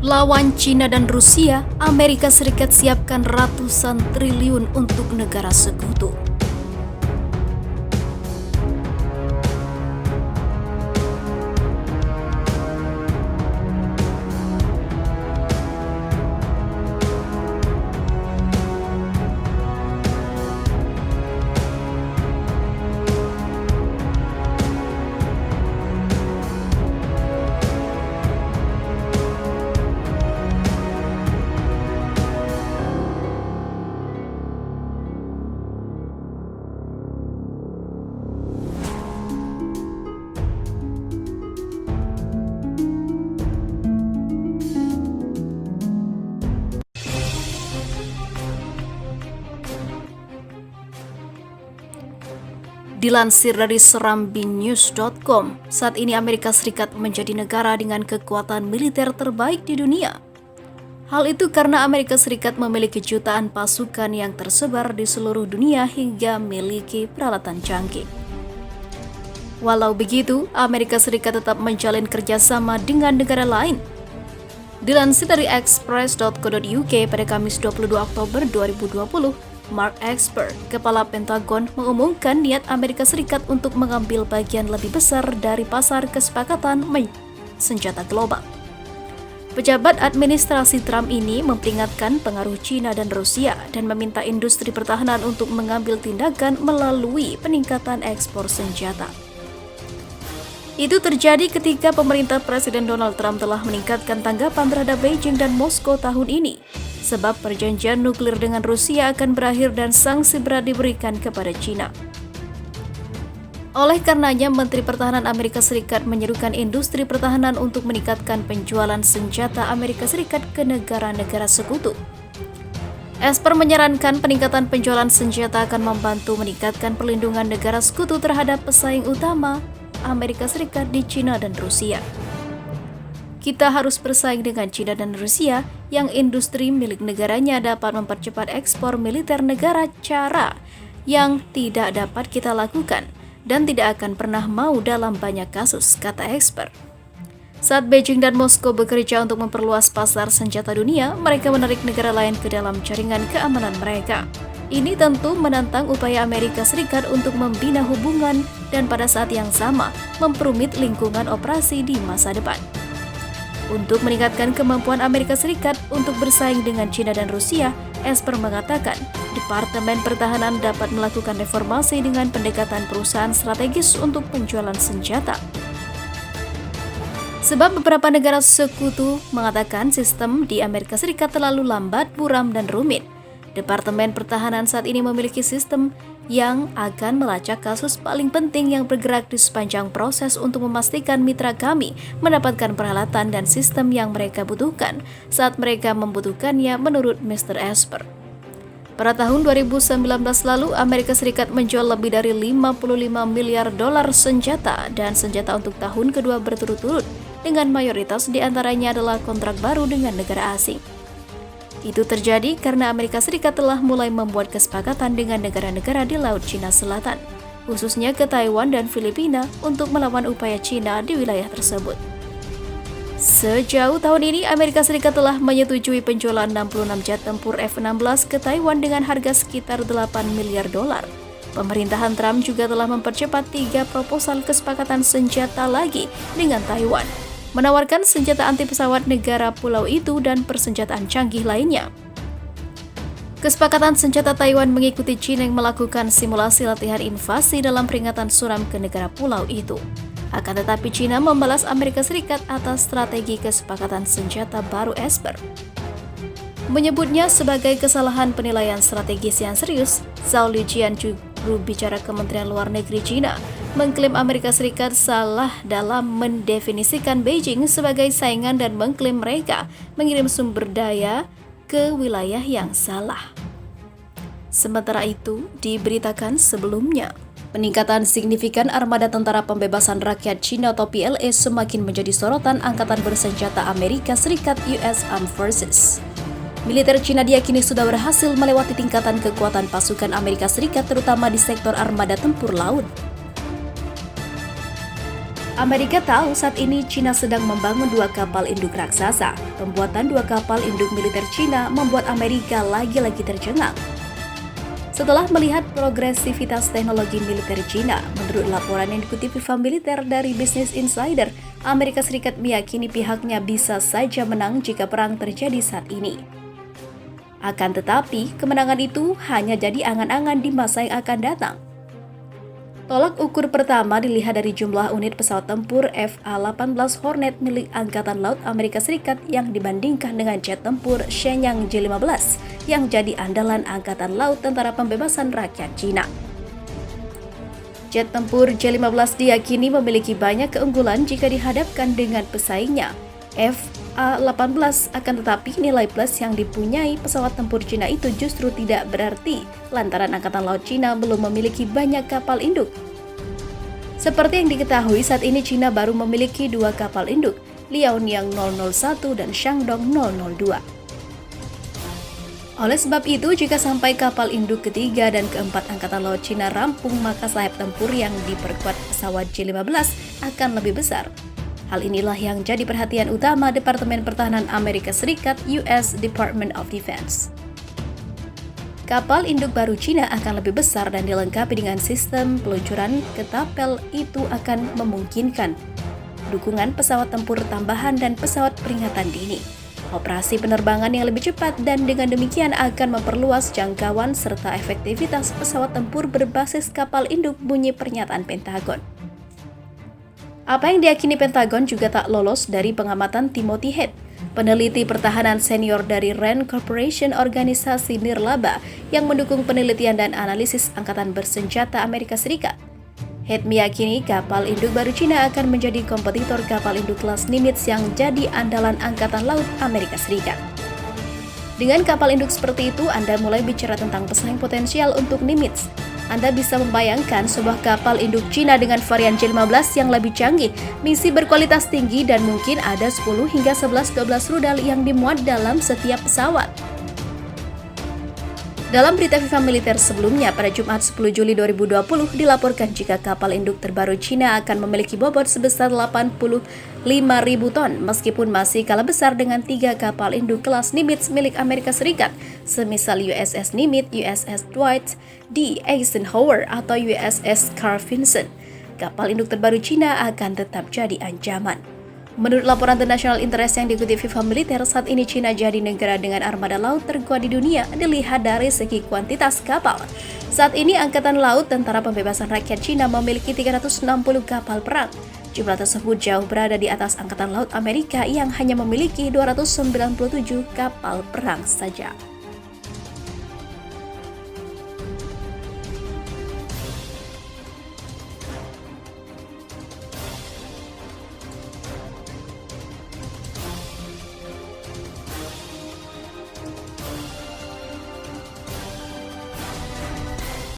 Lawan China dan Rusia, Amerika Serikat siapkan ratusan triliun untuk negara sekutu. Dilansir dari serambinews.com, saat ini Amerika Serikat menjadi negara dengan kekuatan militer terbaik di dunia. Hal itu karena Amerika Serikat memiliki jutaan pasukan yang tersebar di seluruh dunia hingga memiliki peralatan canggih. Walau begitu, Amerika Serikat tetap menjalin kerjasama dengan negara lain. Dilansir dari express.co.uk pada Kamis 22 Oktober 2020, Mark Esper, Kepala Pentagon, mengumumkan niat Amerika Serikat untuk mengambil bagian lebih besar dari pasar kesepakatan senjata global. Pejabat administrasi Trump ini memperingatkan pengaruh China dan Rusia dan meminta industri pertahanan untuk mengambil tindakan melalui peningkatan ekspor senjata. Itu terjadi ketika pemerintah Presiden Donald Trump telah meningkatkan tanggapan terhadap Beijing dan Moskow tahun ini, sebab perjanjian nuklir dengan Rusia akan berakhir dan sanksi berat diberikan kepada China. Oleh karenanya, Menteri Pertahanan Amerika Serikat menyerukan industri pertahanan untuk meningkatkan penjualan senjata Amerika Serikat ke negara-negara sekutu. Esper menyarankan peningkatan penjualan senjata akan membantu meningkatkan perlindungan negara sekutu terhadap pesaing utama Amerika Serikat di China dan Rusia. Kita harus bersaing dengan China dan Rusia yang industri milik negaranya dapat mempercepat ekspor militer negara, cara yang tidak dapat kita lakukan dan tidak akan pernah mau dalam banyak kasus, kata expert. Saat Beijing dan Moskow bekerja untuk memperluas pasar senjata dunia, mereka menarik negara lain ke dalam jaringan keamanan mereka. Ini tentu menantang upaya Amerika Serikat untuk membina hubungan dan pada saat yang sama memperumit lingkungan operasi di masa depan. Untuk meningkatkan kemampuan Amerika Serikat untuk bersaing dengan China dan Rusia, Esper mengatakan Departemen Pertahanan dapat melakukan reformasi dengan pendekatan perusahaan strategis untuk penjualan senjata. Sebab beberapa negara sekutu mengatakan sistem di Amerika Serikat terlalu lambat, buram, dan rumit. Departemen Pertahanan saat ini memiliki sistem yang akan melacak kasus paling penting yang bergerak di sepanjang proses untuk memastikan mitra kami mendapatkan peralatan dan sistem yang mereka butuhkan saat mereka membutuhkannya, menurut Mr. Esper. Pada tahun 2019 lalu, Amerika Serikat menjual lebih dari 55 miliar dolar senjata dan senjata untuk tahun kedua berturut-turut, dengan mayoritas diantaranya adalah kontrak baru dengan negara asing. Itu terjadi karena Amerika Serikat telah mulai membuat kesepakatan dengan negara-negara di Laut Cina Selatan, khususnya ke Taiwan dan Filipina untuk melawan upaya China di wilayah tersebut. Sejauh tahun ini, Amerika Serikat telah menyetujui penjualan 66 jet tempur F-16 ke Taiwan dengan harga sekitar 8 miliar dolar. Pemerintahan Trump juga telah mempercepat 3 proposal kesepakatan senjata lagi dengan Taiwan, menawarkan senjata anti pesawat negara pulau itu dan persenjataan canggih lainnya. Kesepakatan senjata Taiwan mengikuti China yang melakukan simulasi latihan invasi dalam peringatan suram ke negara pulau itu. Akan tetapi China membalas Amerika Serikat atas strategi kesepakatan senjata baru Esper. Menyebutnya sebagai kesalahan penilaian strategis yang serius, Zhao Lijian, juru bicara Kementerian Luar Negeri China, mengklaim Amerika Serikat salah dalam mendefinisikan Beijing sebagai saingan dan mengklaim mereka mengirim sumber daya ke wilayah yang salah. Sementara itu, diberitakan sebelumnya, peningkatan signifikan armada Tentara Pembebasan Rakyat Cina atau PLA semakin menjadi sorotan Angkatan Bersenjata Amerika Serikat US Armed Forces. Militer China diyakini sudah berhasil melewati tingkatan kekuatan pasukan Amerika Serikat terutama di sektor armada tempur laut. Amerika tahu saat ini Cina sedang membangun 2 kapal induk raksasa. Pembuatan 2 kapal induk militer Cina membuat Amerika lagi-lagi tercengang. Setelah melihat progresivitas teknologi militer Cina, menurut laporan yang dikutip Viva Militer dari Business Insider, Amerika Serikat meyakini pihaknya bisa saja menang jika perang terjadi saat ini. Akan tetapi, kemenangan itu hanya jadi angan-angan di masa yang akan datang. Tolak ukur pertama dilihat dari jumlah unit pesawat tempur F/A-18 Hornet milik Angkatan Laut Amerika Serikat yang dibandingkan dengan jet tempur Shenyang J-15 yang jadi andalan Angkatan Laut Tentara Pembebasan Rakyat Cina. Jet tempur J-15 diyakini memiliki banyak keunggulan jika dihadapkan dengan pesaingnya F/A-18, akan tetapi nilai plus yang dipunyai pesawat tempur Cina itu justru tidak berarti lantaran Angkatan Laut Cina belum memiliki banyak kapal induk. Seperti yang diketahui, saat ini Cina baru memiliki 2 kapal induk, Liaoniang 001 dan Shandong 002. Oleh sebab itu, jika sampai kapal induk ketiga dan keempat Angkatan Laut Cina rampung, maka sayap tempur yang diperkuat pesawat J-15 akan lebih besar. Hal inilah yang jadi perhatian utama Departemen Pertahanan Amerika Serikat US Department of Defense. Kapal induk baru Cina akan lebih besar dan dilengkapi dengan sistem peluncuran ketapel. Itu akan memungkinkan dukungan pesawat tempur tambahan dan pesawat peringatan dini, operasi penerbangan yang lebih cepat, dan dengan demikian akan memperluas jangkauan serta efektivitas pesawat tempur berbasis kapal induk, bunyi pernyataan Pentagon. Apa yang diyakini Pentagon juga tak lolos dari pengamatan Timothy Head, peneliti pertahanan senior dari RAND Corporation, organisasi nirlaba yang mendukung penelitian dan analisis angkatan bersenjata Amerika Serikat. Head meyakini kapal induk baru Cina akan menjadi kompetitor kapal induk kelas Nimitz yang jadi andalan Angkatan Laut Amerika Serikat. Dengan kapal induk seperti itu, Anda mulai bicara tentang pesaing potensial untuk Nimitz. Anda bisa membayangkan sebuah kapal induk Cina dengan varian J-15 yang lebih canggih, misi berkualitas tinggi, dan mungkin ada 10 hingga 11-12 rudal yang dimuat dalam setiap pesawat. Dalam berita Viva Militer sebelumnya, pada Jumat 10 Juli 2020, dilaporkan jika kapal induk terbaru Cina akan memiliki bobot sebesar 85.000 ton, meskipun masih kalah besar dengan 3 kapal induk kelas Nimitz milik Amerika Serikat, semisal USS Nimitz, USS Dwight D. Eisenhower, atau USS Carl Vinson. Kapal induk terbaru Cina akan tetap jadi ancaman. Menurut laporan The National Interest yang diikuti Viva Militer, saat ini Cina jadi negara dengan armada laut terkuat di dunia dilihat dari segi kuantitas kapal. Saat ini Angkatan Laut Tentara Pembebasan Rakyat Cina memiliki 360 kapal perang. Jumlah tersebut jauh berada di atas Angkatan Laut Amerika yang hanya memiliki 297 kapal perang saja.